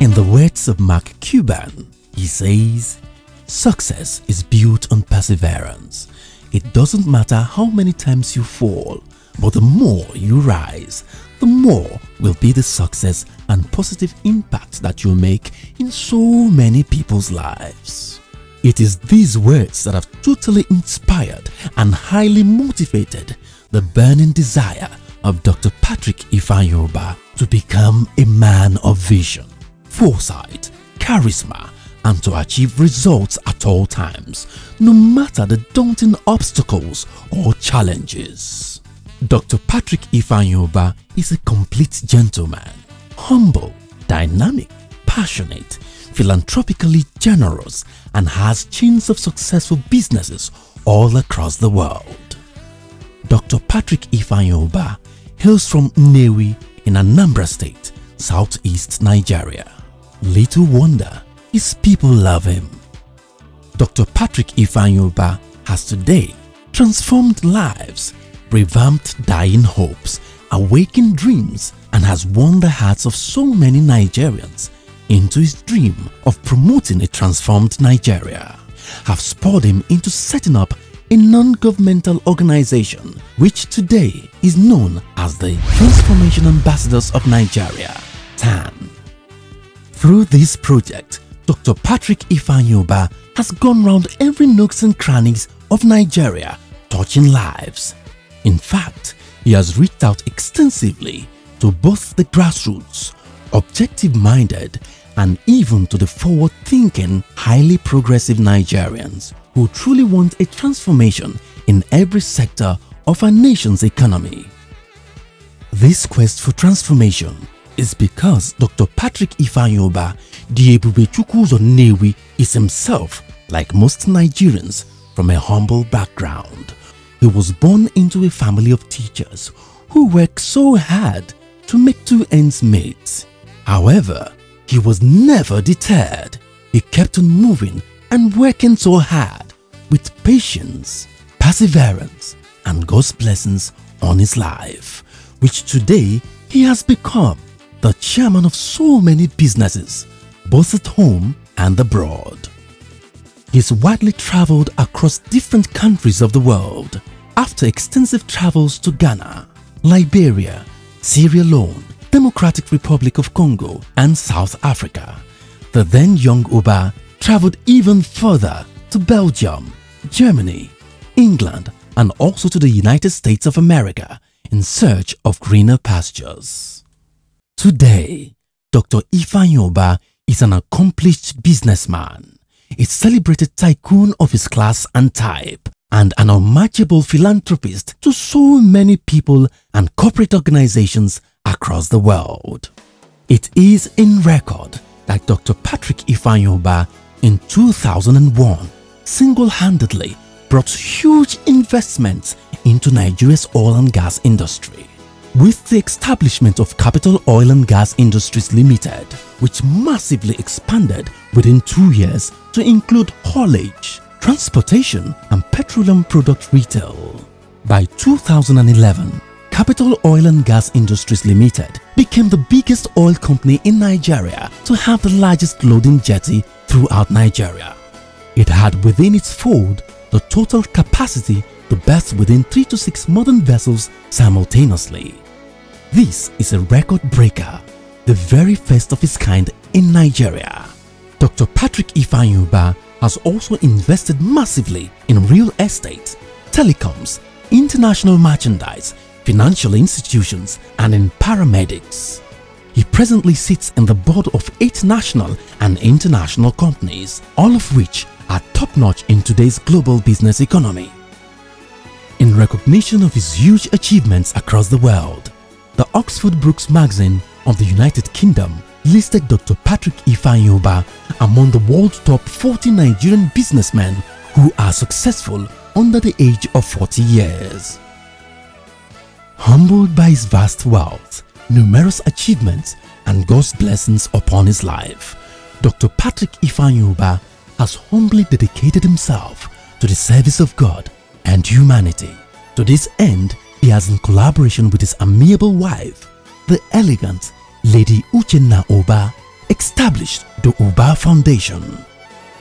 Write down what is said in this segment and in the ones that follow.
In the words of Mark Cuban, he says, "Success is built on perseverance. It doesn't matter how many times you fall, but the more you rise, the more will be the success and positive impact that you make in so many people's lives." It is these words that have totally inspired and highly motivated the burning desire of Dr. Patrick Ifeanyi to become a man of vision, foresight, charisma, and to achieve results at all times, no matter the daunting obstacles or challenges. Dr. Patrick Ifeanyi is a complete gentleman, humble, dynamic, passionate, philanthropically generous, and has chains of successful businesses all across the world. Dr. Patrick Ifeanyi hails from Nnewi in Anambra State, southeast Nigeria. Little wonder his people love him. Dr. Patrick Ifeanyi has today transformed lives, revamped dying hopes, awakened dreams, and has won the hearts of so many Nigerians into his dream of promoting a transformed Nigeria, have spurred him into setting up a non-governmental organization which today is known as the Transformation Ambassadors of Nigeria, TAN. Through this project, Dr. Patrick Ifeanyi has gone round every nooks and crannies of Nigeria, touching lives. In fact, he has reached out extensively to both the grassroots, objective-minded, and even to the forward-thinking, highly progressive Nigerians who truly want a transformation in every sector of our nation's economy. This quest for transformation is because Dr. Patrick Ifeanyi, the Ebubechukwu of Nnewi, is himself, like most Nigerians, from a humble background. He was born into a family of teachers who worked so hard to make two ends meet. However, he was never deterred. He kept on moving and working so hard with patience, perseverance, and God's blessings on his life, which today he has become the chairman of so many businesses, both at home and abroad. He's widely traveled across different countries of the world after extensive travels to Ghana, Liberia, Sierra Leone, Democratic Republic of Congo, and South Africa. The then young Uba traveled even further to Belgium, Germany, England, and also to the United States of America in search of greener pastures. Today, Dr. Ifeanyi is an accomplished businessman, a celebrated tycoon of his class and type, and an unmatchable philanthropist to so many people and corporate organizations across the world. It is in record that Dr. Patrick Ifeanyi in 2001 single-handedly brought huge investments into Nigeria's oil and gas industry, with the establishment of Capital Oil and Gas Industries Limited, which massively expanded within 2 years to include haulage, transportation, and petroleum product retail. By 2011, Capital Oil and Gas Industries Limited became the biggest oil company in Nigeria to have the largest loading jetty throughout Nigeria. It had within its fold the total capacity to berth within 3 to 6 modern vessels simultaneously. This is a record breaker, the very first of its kind in Nigeria. Dr. Patrick Ifeanyi has also invested massively in real estate, telecoms, international merchandise, financial institutions, and in paramedics. He presently sits in the board of 8 national and international companies, all of which are top-notch in today's global business economy. In recognition of his huge achievements across the world, the Oxford Brookes magazine of the United Kingdom listed Dr. Patrick Ifeanyi among the world's top 40 Nigerian businessmen who are successful under the age of 40 years. Humbled by his vast wealth, numerous achievements, and God's blessings upon his life, Dr. Patrick Ifeanyi has humbly dedicated himself to the service of God and humanity. To this end, he has, in collaboration with his amiable wife, the elegant Lady Uchenna Oba, established the Ubah Foundation.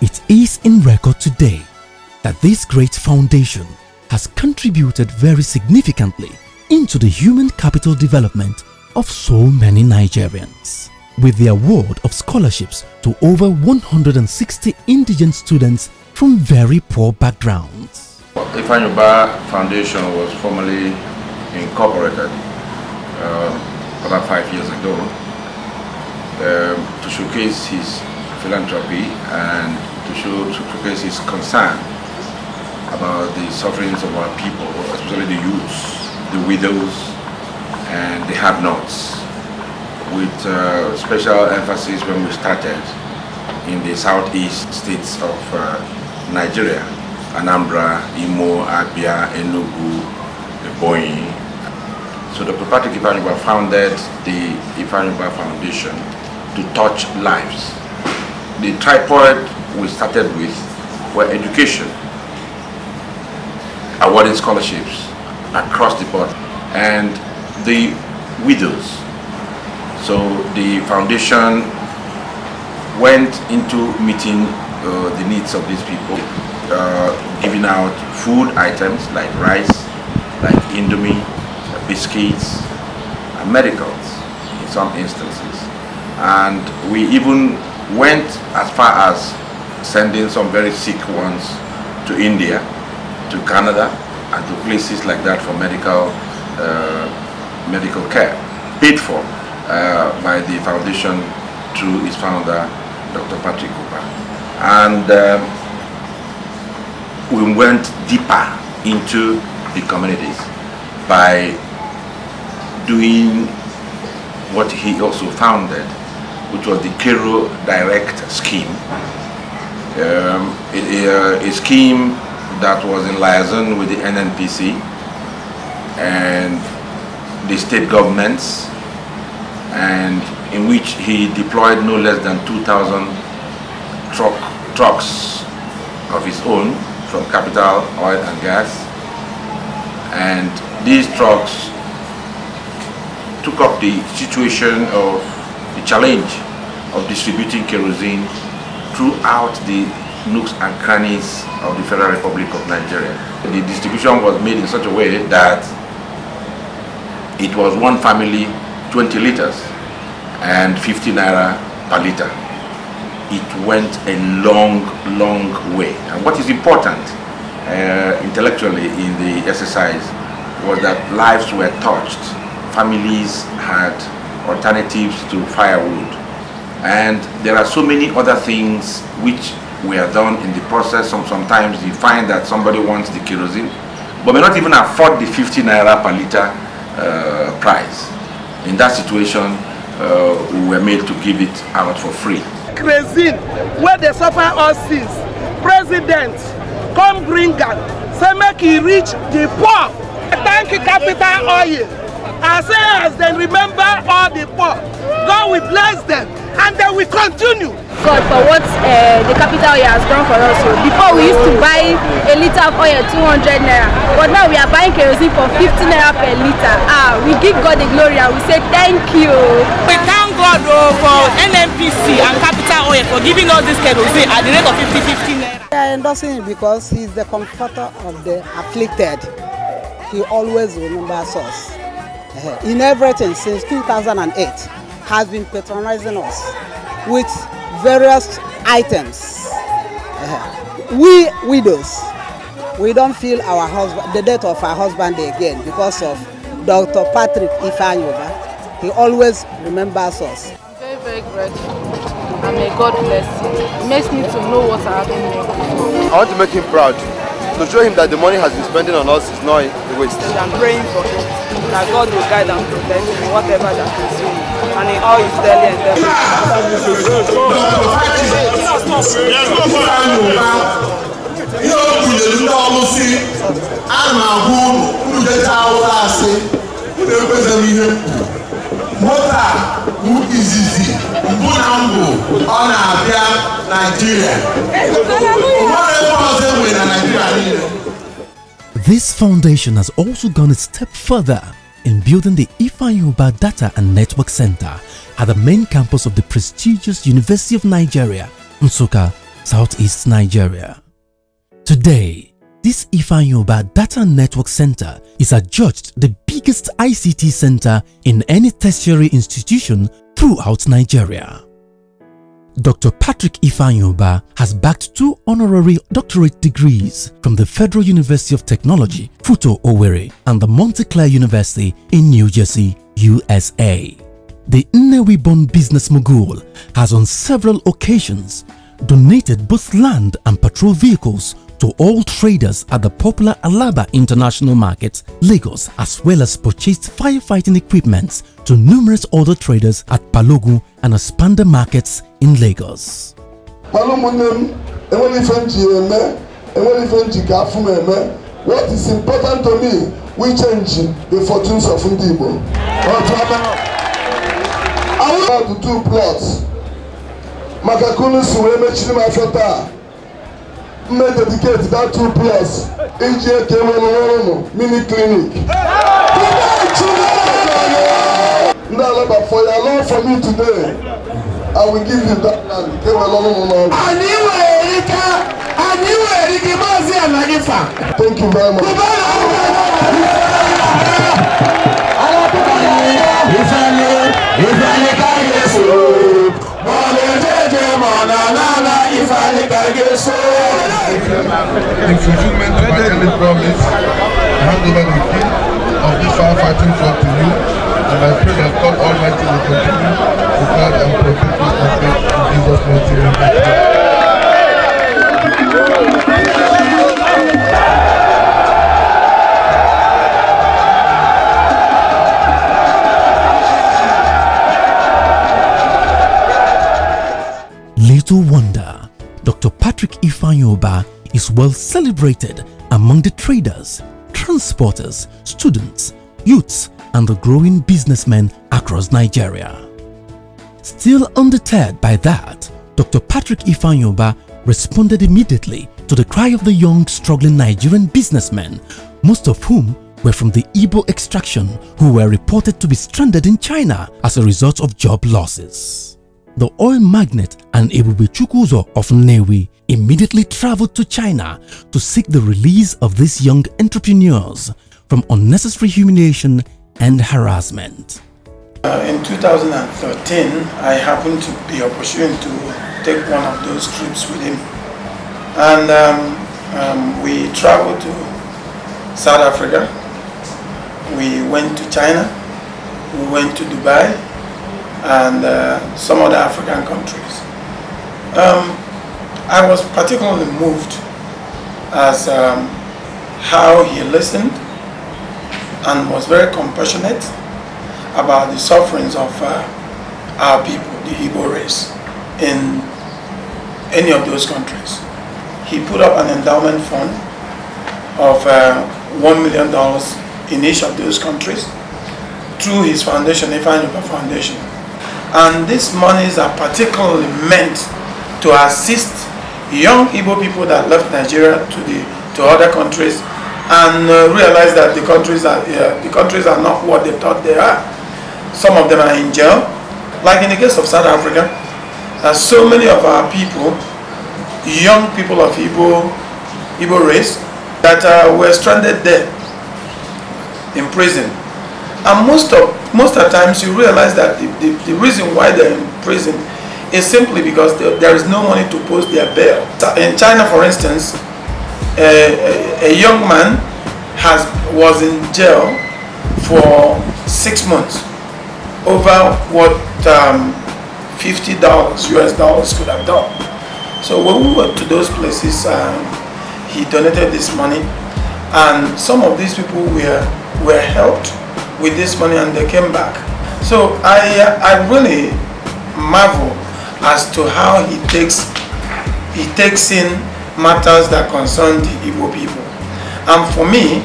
It is in record today that this great foundation has contributed very significantly into the human capital development of so many Nigerians, with the award of scholarships to over 160 indigent students from very poor backgrounds. Ifeanyi Ubah Foundation was formally incorporated about 5 years ago to showcase his philanthropy and to showcase his concern about the sufferings of our people, especially the youths, the widows, and the have-nots, with special emphasis when we started in the southeast states of Nigeria: Anambra, Imo, Abia, Enugu, Ebonyi. So Dr. Patrick Ifeanyi Ubah founded the Ifeanyi Ubah Foundation to touch lives. The tripod we started with were education, awarding scholarships across the board, and the widows. So the foundation went into meeting the needs of these people, giving out food items like rice, like Indomie, biscuits, and medicals in some instances. And we even went as far as sending some very sick ones to India, to Canada, and to places like that for medical care, paid for by the foundation through its founder, Dr. Patrick Ubah. And we went deeper into the communities by doing what he also founded, which was the Cairo Direct scheme, a scheme that was in liaison with the NNPC and the state governments, and in which he deployed no less than 2,000 trucks of his own from Capital Oil and Gas. And these trucks took up the situation of the challenge of distributing kerosene throughout the nooks and crannies of the Federal Republic of Nigeria. The distribution was made in such a way that it was one family 20 liters and 50 naira per liter. It went a long way. And what is important intellectually in the exercise was that lives were touched. Families had alternatives to firewood. And there are so many other things which were done in the process. Sometimes you find that somebody wants the kerosene, but may not even afford the 50 naira per liter price. In that situation, we were made to give it out for free. Kerosene, where they suffer all sins, President come bring am, say make he reach the poor. Thank you, Capital Oil. As they remember all the poor, God will bless them, and they will continue. God for what the Capital Oil has done for us. So before we used to buy a liter of oil 200 naira, but now we are buying kerosene for 50 naira per liter. We give God the glory and we say thank you. We thank God for NNPC and Capital Oil for giving us this kerosene at the rate of 50 naira. We are endorsing him because he is the comforter of the afflicted. He always remembers us. In everything since 2008, has been patronizing us with various items. We widows, we don't feel the death of our husband again because of Dr. Patrick Ifeanyi Ubah. He always remembers us. I'm very grateful, and may God bless you. It makes me to know what I have been doing. I want to make him proud, to show him that the money has been spending on us is not a waste. I'm praying for him, that God will guide and protect him in whatever that he's doing, and in all his daily endeavors. This foundation has also gone a step further in building the Ifeanyi Ubah Data and Network Center at the main campus of the prestigious University of Nigeria, Nsukka, Southeast Nigeria. Today, this Ifeanyi Ubah Data and Network Center is adjudged the biggest ICT center in any tertiary institution throughout Nigeria. Dr. Patrick Ifeanyi Ubah has bagged 2 honorary doctorate degrees from the Federal University of Technology, Futo Owerri, and the Montclair University in New Jersey, USA. The Nnewi-born business mogul has on several occasions donated both land and patrol vehicles to all traders at the popular Alaba International Market, Lagos, as well as purchased firefighting equipment to numerous other traders at Balogun and Aspanda markets in Lagos. What is important to me, we change the fortunes of Ndibo. I want to 2 plots. Makakunu Suweme Chinima Feta. May dedicate that 2 plots. EJK mini clinic. But for your love for me today, I will give you that land. Thank you very much. In fulfillment of my early promise, I hand over the key of this firefighting club to you, and I pray that God Almighty will continue to guard and protect this aspect in Jesus' mighty name. Little wonder, Dr. Patrick Ifeanyi Ubah is well celebrated among the traders, transporters, students, youths, and the growing businessmen across Nigeria. Still undeterred by that, Dr. Patrick Ifeanyi Ubah responded immediately to the cry of the young, struggling Nigerian businessmen, most of whom were from the Igbo extraction, who were reported to be stranded in China as a result of job losses. The oil magnate and Ebube Chukwuzo of Nnewi immediately traveled to China to seek the release of these young entrepreneurs from unnecessary humiliation and harassment. In 2013, I happened to be opportune to take one of those trips with him. And we traveled to South Africa, we went to China, we went to Dubai, and some other African countries. I was particularly moved as how he listened and was very compassionate about the sufferings of our people, the Igbo race, in any of those countries. He put up an endowment fund of $1 million in each of those countries through his foundation, Ifeanyi Ubah Foundation. And these monies are particularly meant to assist young Igbo people that left Nigeria to other countries and realize that the countries are not what they thought they are. Some of them are in jail. Like in the case of South Africa, so many of our people, young people of Igbo race, that were stranded there in prison. And most of the times you realize that the reason why they're in prison is simply because there is no money to post their bail. In China, for instance, a young man was in jail for 6 months over what $50 US could have done. So when we went to those places, he donated this money, and some of these people were helped with this money, and they came back. So I really marvel as to how he takes in matters that concern the Igbo people. And for me,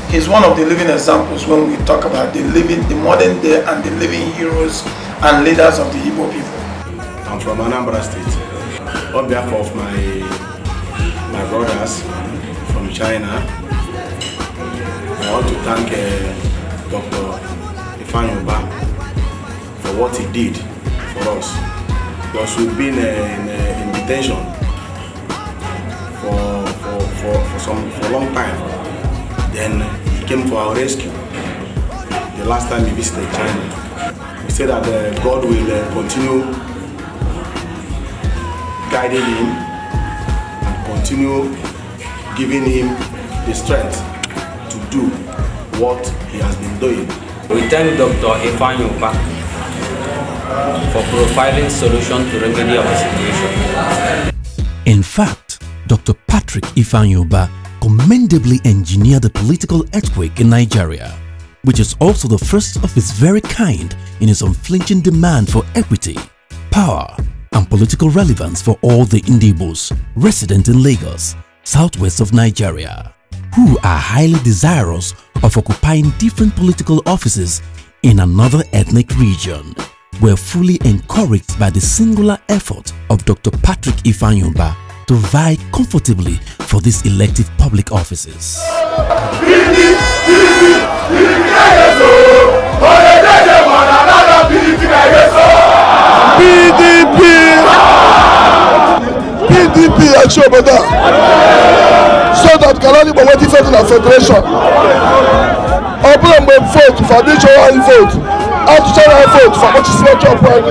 he's one of the living examples when we talk about the modern day and the living heroes and leaders of the Igbo people. I'm from Anambra State. On behalf of my brothers from China, I want to thank Dr. Ifeanyi for what he did for us. Because we've been in detention for a long time. Then he came to our rescue the last time he visited China. He said that God will continue guiding him and continue giving him the strength to do what he has been doing. We thank Dr. Ifeanyi for providing solution to remedy our situation. In fact, Dr. Patrick Ifeanyi commendably engineered the political earthquake in Nigeria, which is also the first of its very kind in its unflinching demand for equity, power, and political relevance for all the Ndibos resident in Lagos, southwest of Nigeria, who are highly desirous of occupying different political offices in another ethnic region, were fully encouraged by the singular effort of Dr. Patrick Ifeanyi to vie comfortably for these elective public offices. PDP Achobada, so that Kalani Bawati fed in a federation. Open vote for this one vote, outside vote for what is not your point.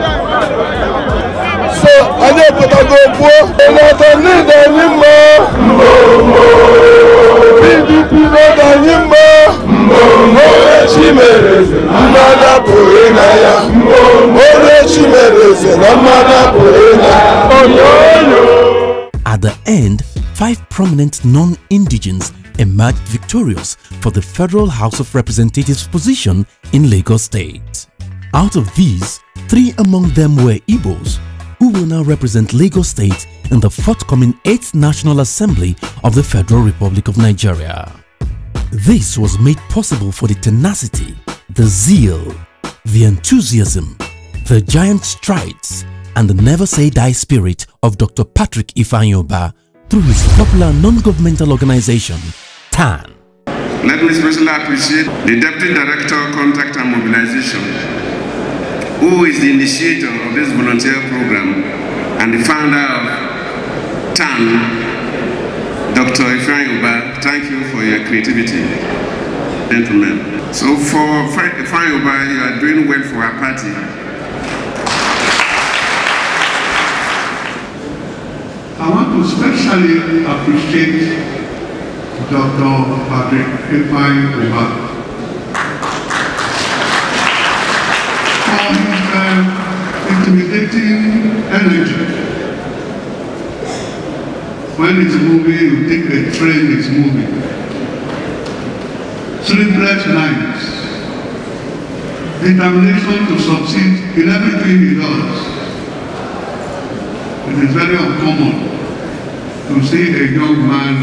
So I need to go for another need anymore. PDP not anymore. At the end, 5 prominent non-indigens emerged victorious for the Federal House of Representatives position in Lagos State. Out of these, 3 among them were Igbos, who will now represent Lagos State in the forthcoming 8th National Assembly of the Federal Republic of Nigeria. This was made possible for the tenacity, the zeal, the enthusiasm, the giant strides, and the never-say-die spirit of Dr. Patrick Ifeanyi through his popular non-governmental organization, TAN. Let me especially appreciate the Deputy Director of Contact and Mobilization, who is the initiator of this volunteer program and the founder of TAN, Dr. Ifeanyi. Thank you for your creativity, gentlemen. So for Ifeanyi, you are doing well for our party. I want to especially appreciate Dr. Patrick Ifeanyi for his intimidating energy. When it's moving, you think a train is moving. Sleepless nights, determination to succeed in everything he does. It is very uncommon to see a young man